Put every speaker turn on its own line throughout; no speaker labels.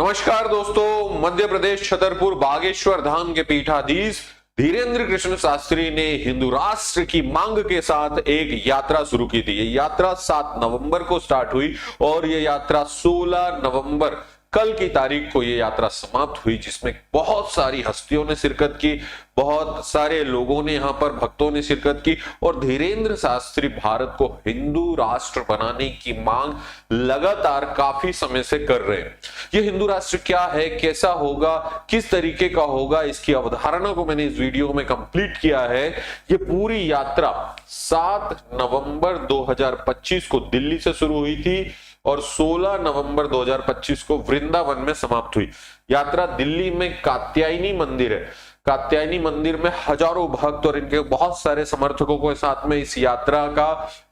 नमस्कार दोस्तों, मध्य प्रदेश छतरपुर बागेश्वर धाम के पीठाधीश धीरेन्द्र कृष्ण शास्त्री ने हिंदू राष्ट्र की मांग के साथ एक यात्रा शुरू की थी। ये यात्रा 7 नवंबर को स्टार्ट हुई और ये यात्रा 16 नवंबर कल की तारीख को ये यात्रा समाप्त हुई, जिसमें बहुत सारी हस्तियों ने शिरकत की, बहुत सारे लोगों ने यहाँ पर भक्तों ने शिरकत की और धीरेन्द्र शास्त्री भारत को हिंदू राष्ट्र बनाने की मांग लगातार काफी समय से कर रहे हैं। ये हिंदू राष्ट्र क्या है, कैसा होगा, किस तरीके का होगा, इसकी अवधारणा को मैंने इस वीडियो में कंप्लीट किया है। ये पूरी यात्रा 7 नवंबर 2025 को दिल्ली से शुरू हुई थी और 16 नवंबर 2025 को वृंदावन में समाप्त हुई। यात्रा दिल्ली में कात्यायनी मंदिर है। कात्यायनी मंदिर में हजारों भक्त और इनके बहुत सारे समर्थकों के साथ में इस यात्रा का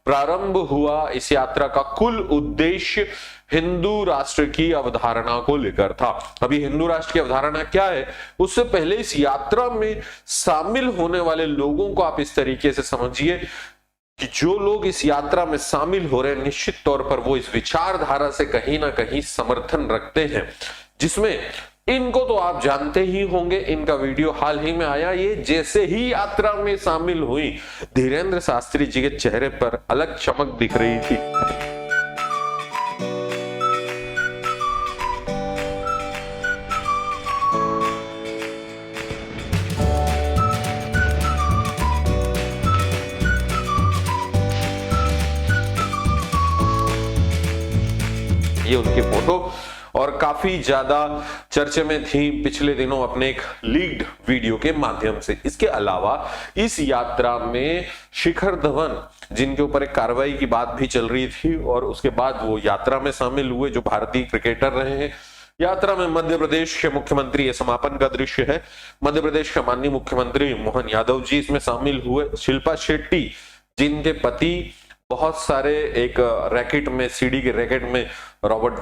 प्रारंभ हुआ। इस यात्रा का कुल उद्देश्य हिंदू राष्ट्र की अवधारणा को लेकर था। अभी हिंदू राष्ट्र की अवधारणा क्या है, उससे पहले इस यात्रा में शामिल होने वाले लोगों को आप इस तरीके से समझिए कि जो लोग इस यात्रा में शामिल हो रहे हैं, निश्चित तौर पर वो इस विचारधारा से कहीं ना कहीं समर्थन रखते हैं, जिसमें इनको तो आप जानते ही होंगे। इनका वीडियो हाल ही में आया। ये जैसे ही यात्रा में शामिल हुई, धीरेन्द्र शास्त्री जी के चेहरे पर अलग चमक दिख रही थी। ये उनकी फोटो और काफी ज्यादा चर्चे में थी पिछले दिनों अपने एक लीक्ड वीडियो के माध्यम से। इसके अलावा इस यात्रा में शिखर धवन, जिनके ऊपर एक कार्रवाई की बात भी चल रही थी और उसके बाद वो यात्रा में शामिल हुए, जो भारतीय क्रिकेटर रहे हैं। यात्रा में मध्य प्रदेश के मुख्यमंत्री, ये समापन का दृश्य है, मध्य प्रदेश के माननीय मुख्यमंत्री मोहन यादव जी इसमें शामिल हुए। शिल्पा शेट्टी, जिनके पति बहुत सारे एक रैकेट में, सीडी के रैकेट में रॉबर्ट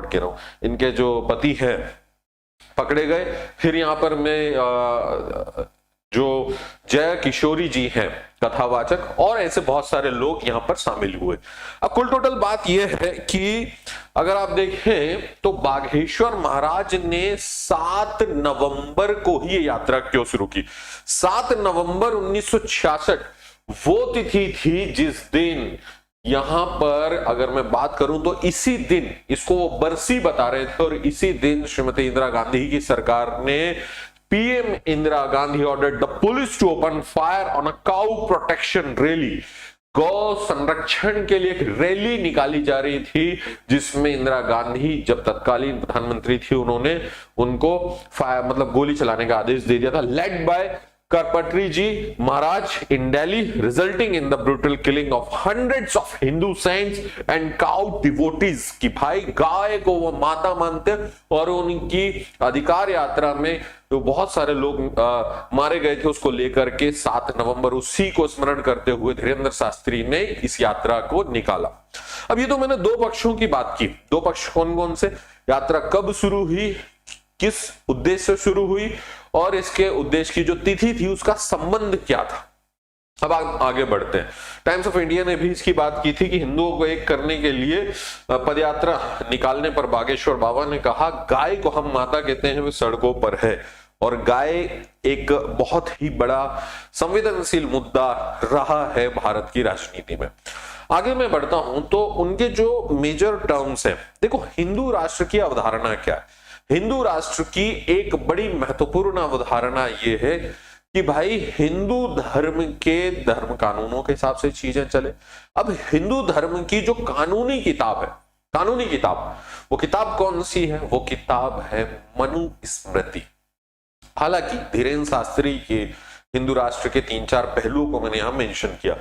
कह रहा हूं, इनके जो पति हैं पकड़े गए। फिर यहाँ पर मैं जो जय किशोरी जी हैं कथावाचक, और ऐसे बहुत सारे लोग यहाँ पर शामिल हुए। अब कुल टोटल बात यह है कि अगर आप देखें तो बागेश्वर महाराज ने 7 नवंबर को ही ये यात्रा क्यों शुरू की। 7 नवंबर 1966 वो तिथि थी जिस दिन यहां पर, अगर मैं बात करूं तो इसी दिन इसको वो बरसी बता रहे थे और इसी दिन श्रीमती इंदिरा गांधी की सरकार ने, PM Indira Gandhi ordered the police to open fire on a cow protection rally. गौ संरक्षण के लिए एक रैली निकाली जा रही थी, जिसमें इंदिरा गांधी जब तत्कालीन प्रधानमंत्री थी, उन्होंने उनको फायर मतलब गोली चलाने का आदेश दे दिया था। Led by Karpatri ji Maharaj in Delhi, resulting in the brutal killing of hundreds of Hindu saints and cow devotees. कि भाई गाय को वो माता मानते और उनकी अधिकार यात्रा में तो बहुत सारे लोग मारे गए थे, उसको लेकर के 7 नवंबर उसी को स्मरण करते हुए धीरेन्द्र शास्त्री ने इस यात्रा को निकाला। अब ये तो मैंने दो पक्षों की बात की। दो पक्ष कौन कौन से, यात्रा कब शुरू हुई, किस उद्देश्य से शुरू हुई और इसके उद्देश्य की जो तिथि थी उसका संबंध क्या था। अब आगे बढ़ते हैं। टाइम्स ऑफ इंडिया ने भी इसकी बात की थी कि हिंदुओं को एक करने के लिए पदयात्रा निकालने पर बागेश्वर बाबा ने कहा, गाय को हम माता कहते हैं, वे सड़कों पर है और गाय एक बहुत ही बड़ा संवेदनशील मुद्दा रहा है भारत की राजनीति में। आगे मैं बढ़ता हूं तो उनके जो मेजर टर्म्स हैं, देखो हिंदू राष्ट्र की अवधारणा क्या है। हिंदू राष्ट्र की एक बड़ी महत्वपूर्ण अवधारणा यह है कि भाई हिंदू धर्म के धर्म कानूनों के हिसाब से चीजें चले। अब हिंदू धर्म की जो कानूनी किताब है, कानूनी किताब, वो किताब कौन सी है, वो किताब है मनुस्मृति। हालांकि धीरेन्द्र शास्त्री के हिंदू राष्ट्र के 3-4 पहलुओं को मैंने यहां मेंशन किया।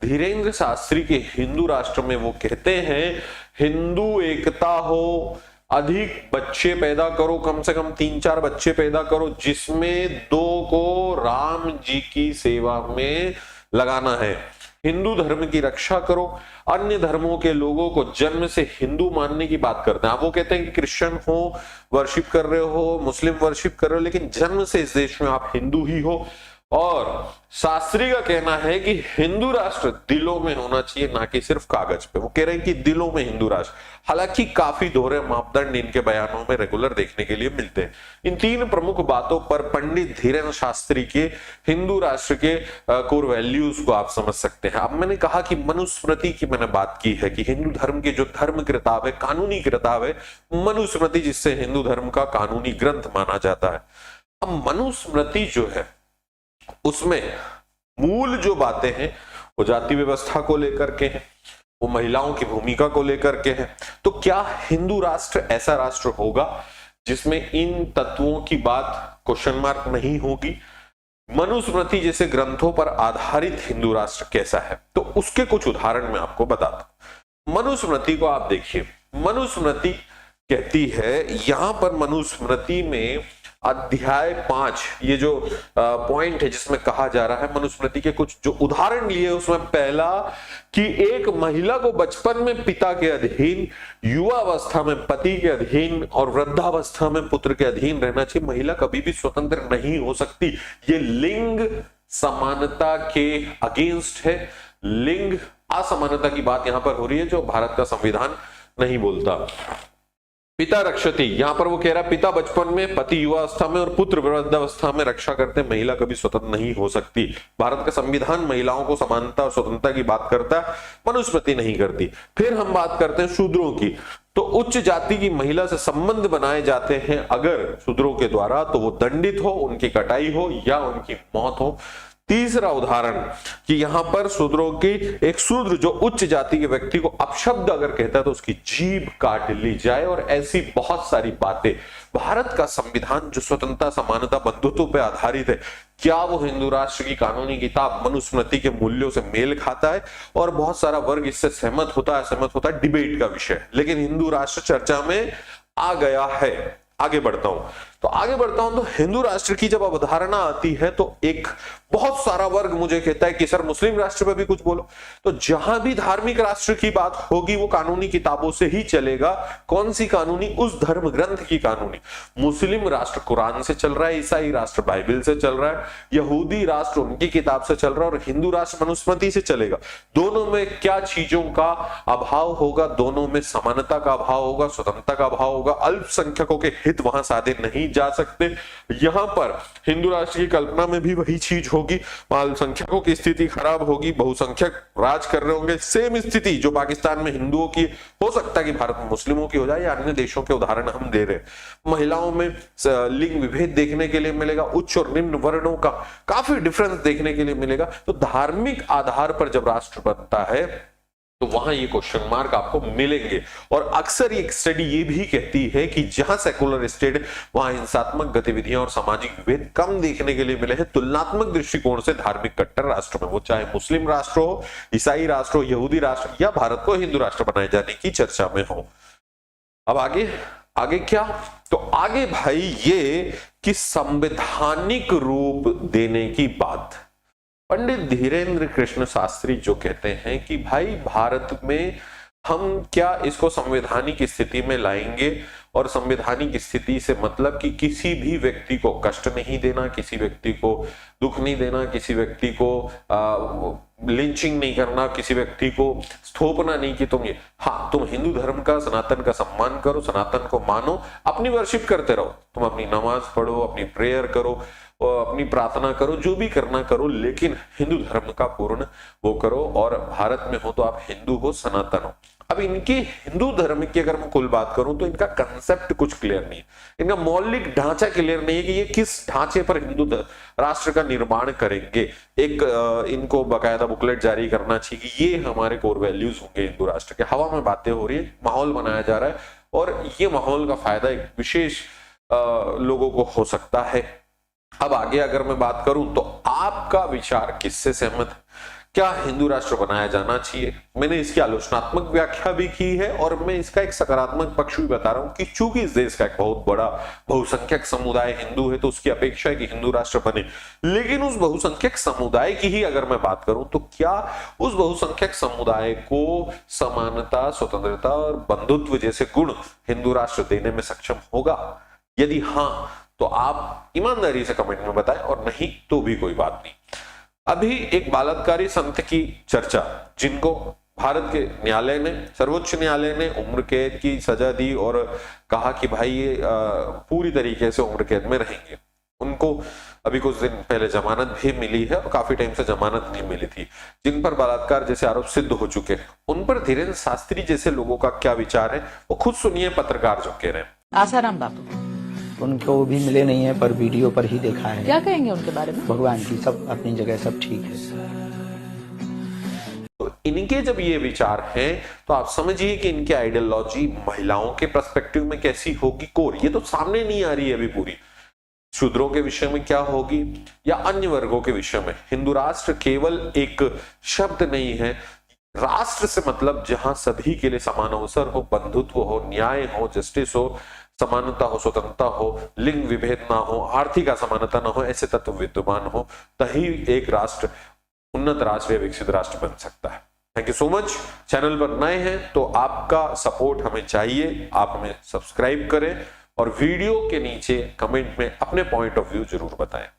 धीरेन्द्र शास्त्री के हिंदू राष्ट्र में वो कहते हैं, हिंदू एकता हो, अधिक बच्चे पैदा करो, कम से कम 3-4 बच्चे पैदा करो, जिसमें 2 को राम जी की सेवा में लगाना है। हिंदू धर्म की रक्षा करो। अन्य धर्मों के लोगों को जन्म से हिंदू मानने की बात करते हैं। वो कहते हैं कि क्रिश्चियन हो, वर्शिप कर रहे हो, मुस्लिम वर्शिप कर रहे हो, लेकिन जन्म से इस देश में आप हिंदू ही हो। और शास्त्री का कहना है कि हिंदू राष्ट्र दिलों में होना चाहिए, ना कि सिर्फ कागज पे। वो कह रहे हैं कि दिलों में हिंदू राष्ट्र। हालांकि काफी दोहरे मापदंड इनके बयानों में रेगुलर देखने के लिए मिलते हैं। इन तीन प्रमुख बातों पर पंडित धीरेन्द्र शास्त्री के हिंदू राष्ट्र के कोर वैल्यूज को आप समझ सकते हैं। अब मैंने कहा कि मनुस्मृति की मैंने बात की है कि हिंदू धर्म की जो धर्म किताब है, कानूनी किताब है मनुस्मृति, जिससे हिंदू धर्म का कानूनी ग्रंथ माना जाता है। अब मनुस्मृति जो है उसमें मूल जो बातें हैं वो जाति व्यवस्था को लेकर के हैं, वो महिलाओं की भूमिका को लेकर के हैं। तो क्या हिंदू राष्ट्र ऐसा राष्ट्र होगा जिसमें इन तत्वों की बात क्वेश्चन मार्क नहीं होगी? मनुस्मृति जैसे ग्रंथों पर आधारित हिंदू राष्ट्र कैसा है, तो उसके कुछ उदाहरण मैं आपको बताता हूं। मनुस्मृति को आप देखिए, मनुस्मृति कहती है, यहां पर मनुस्मृति में अध्याय 5 ये जो पॉइंट है जिसमें कहा जा रहा है, मनुस्मृति के कुछ जो उदाहरण लिए उसमें पहला कि एक महिला को बचपन में पिता के अधीन, युवावस्था में पति के अधीन और वृद्धावस्था में पुत्र के अधीन रहना चाहिए। महिला कभी भी स्वतंत्र नहीं हो सकती। ये लिंग समानता के अगेंस्ट है। लिंग असमानता की बात यहां पर हो रही है जो भारत का संविधान नहीं बोलता। पिता रक्षति, यहां पर वो कह रहा है पिता बचपन में, पति युवावस्था में और पुत्र वृद्धावस्था में रक्षा करते, महिला कभी स्वतंत्र नहीं हो सकती। भारत का संविधान महिलाओं को समानता और स्वतंत्रता की बात करता है, मनुस्मृति नहीं करती। फिर हम बात करते हैं शूद्रों की, तो उच्च जाति की महिला से संबंध बनाए जाते हैं अगर शूद्रों के द्वारा, तो वो दंडित हो, उनकी कटाई हो या उनकी मौत हो। तीसरा उदाहरण कि यहां पर शूद्रों की, एक शूद्र जो उच्च जाति के व्यक्ति को अपशब्द अगर कहता है तो उसकी जीभ काट ली जाए। और ऐसी बहुत सारी बातें। भारत का संविधान जो स्वतंत्रता, समानता, बंधुत्व पर आधारित है, क्या वो हिंदू राष्ट्र की कानूनी किताब मनुस्मृति के मूल्यों से मेल खाता है? और बहुत सारा वर्ग इससे सहमत होता है, डिबेट का विषय। लेकिन हिंदू राष्ट्र चर्चा में आ गया है। आगे बढ़ता हूं तो हिंदू राष्ट्र की जब अवधारणा आती है तो एक बहुत सारा वर्ग मुझे कहता है कि सर मुस्लिम राष्ट्र पे भी कुछ बोलो। तो जहां भी धार्मिक राष्ट्र की बात होगी वो कानूनी किताबों से ही चलेगा। कौन सी कानूनी? उस धर्म ग्रंथ की कानूनी। मुस्लिम राष्ट्र कुरान से चल रहा है, ईसाई राष्ट्र बाइबल से चल रहा है, यहूदी राष्ट्र उनकी किताब से चल रहा है और हिंदू राष्ट्र मनुस्मृति से चलेगा। दोनों में क्या चीजों का अभाव होगा? दोनों में समानता का अभाव होगा, स्वतंत्रता का अभाव होगा। अल्पसंख्यकों के हित वहां साधे नहीं जा सकते। यहां पर हिंदू राष्ट्र की कल्पना में भी वही चीज होगी। अल्पसंख्यकों की स्थिति खराब होगी, बहुसंख्यक राज कर रहे होंगे। सेम स्थिति जो पाकिस्तान में हिंदुओं की हो सकता है कि भारत में मुस्लिमों की हो जाए, या अन्य देशों के उदाहरण हम दे रहे हैं। महिलाओं में लिंग विभेद देखने के लिए मिलेगा, उच्च और निम्न वर्णों का काफी डिफरेंस देखने के लिए मिलेगा। तो धार्मिक आधार पर जब राष्ट्र बनता है तो वहां ये क्वेश्चन मार्क आपको मिलेंगे। और अक्सर ये स्टडी ये भी कहती है कि जहां सेकुलर स्टेट है वहां हिंसात्मक गतिविधियां और सामाजिक विभेद कम देखने के लिए मिले हैं तुलनात्मक दृष्टिकोण से धार्मिक कट्टर राष्ट्र में। वो चाहे मुस्लिम राष्ट्र हो, ईसाई राष्ट्र हो, यहूदी राष्ट्र या भारत को हिंदू राष्ट्र बनाए जाने की चर्चा में हो। अब आगे क्या? तो आगे भाई ये कि संवैधानिक रूप देने की बात। पंडित धीरेन्द्र कृष्ण शास्त्री जो कहते हैं कि भाई भारत में हम क्या इसको संवैधानिक स्थिति में लाएंगे, और संवैधानिक स्थिति से मतलब कि किसी भी व्यक्ति को कष्ट नहीं देना, किसी व्यक्ति को दुख नहीं देना, किसी व्यक्ति को लिंचिंग नहीं करना, किसी व्यक्ति को थोपना नहीं कि तुम हिंदू धर्म का, सनातन का सम्मान करो, सनातन को मानो, अपनी वर्शिप करते रहो, तुम अपनी नमाज पढ़ो, अपनी प्रेयर करो, अपनी प्रार्थना करो, जो भी करना करो, लेकिन हिंदू धर्म का पूर्ण वो करो। और भारत में हो तो आप हिंदू हो, सनातन हो। अब इनके हिंदू धर्म की अगर मैं कुल बात करूं तो इनका कंसेप्ट कुछ क्लियर नहीं है, इनका मौलिक ढांचा क्लियर नहीं है कि ये किस ढांचे पर हिंदू राष्ट्र का निर्माण करेंगे। एक इनको बाकायदा बुकलेट जारी करना चाहिए कि ये हमारे कोर वैल्यूज होंगे हिंदू राष्ट्र के। हवा में बातें हो रही है, माहौल बनाया जा रहा है, और ये माहौल का फायदा एक विशेष लोगों को हो सकता है। अब आगे अगर मैं बात करूं तो आपका विचार किससे सहमत है? क्या हिंदू राष्ट्र बनाया जाना चाहिए? मैंने इसकी आलोचनात्मक व्याख्या भी की है और मैं इसका एक सकारात्मक पक्ष भी बता रहा हूं कि चूंकि इस देश का एक बहुत बड़ा बहुसंख्यक समुदाय हिंदू है तो उसकी अपेक्षा है कि हिंदू राष्ट्र बने। लेकिन उस बहुसंख्यक समुदाय की ही अगर मैं बात करूं तो क्या उस बहुसंख्यक समुदाय को समानता, स्वतंत्रता और बंधुत्व जैसे गुण हिंदू राष्ट्र देने में सक्षम होगा? यदि हाँ, तो आप ईमानदारी से कमेंट में बताएं, और नहीं तो भी कोई बात नहीं। अभी एक बलात्कारी संत की चर्चा, जिनको भारत के न्यायालय ने, सर्वोच्च न्यायालय ने उम्र कैद की सजा दी और कहा कि भाई ये पूरी तरीके से उम्र कैद में रहेंगे। उनको अभी कुछ दिन पहले जमानत भी मिली है और काफी टाइम से जमानत नहीं मिली थी। जिन पर बलात्कार जैसे आरोप सिद्ध हो चुके हैं, उन पर धीरेन्द्र शास्त्री जैसे लोगों का क्या विचार है, वो खुद सुनिए पत्रकार जो कह रहे हैं।
आसाराम बापू
उनको भी मिले नहीं है, पर वीडियो पर ही देखा है।
क्या कहेंगे उनके बारे में?
भगवान की सब अपनी जगह सब ठीक है।
तो इनके जब ये विचार हैं तो आप समझिए कि इनकी आइडियोलॉजी महिलाओं के पर्सपेक्टिव में कैसी होगी, कोर ये तो सामने नहीं आ रही है अभी पूरी। शूद्रों के विषय में क्या होगी या अन्य वर्गों के विषय में। हिंदू राष्ट्र केवल एक शब्द नहीं है, राष्ट्र से मतलब जहां सभी के लिए समान अवसर हो, बंधुत्व हो, न्याय हो, जस्टिस हो, समानता हो, स्वतंत्रता हो, लिंग विभेद ना हो, आर्थिक असमानता ना हो, ऐसे तत्व विद्यमान हो, तभी एक राष्ट्र उन्नत राष्ट्र या विकसित राष्ट्र बन सकता है। Thank you so much. Channel पर नए हैं तो आपका सपोर्ट हमें चाहिए, आप हमें सब्सक्राइब करें और वीडियो के नीचे कमेंट में अपने पॉइंट ऑफ व्यू जरूर बताएं।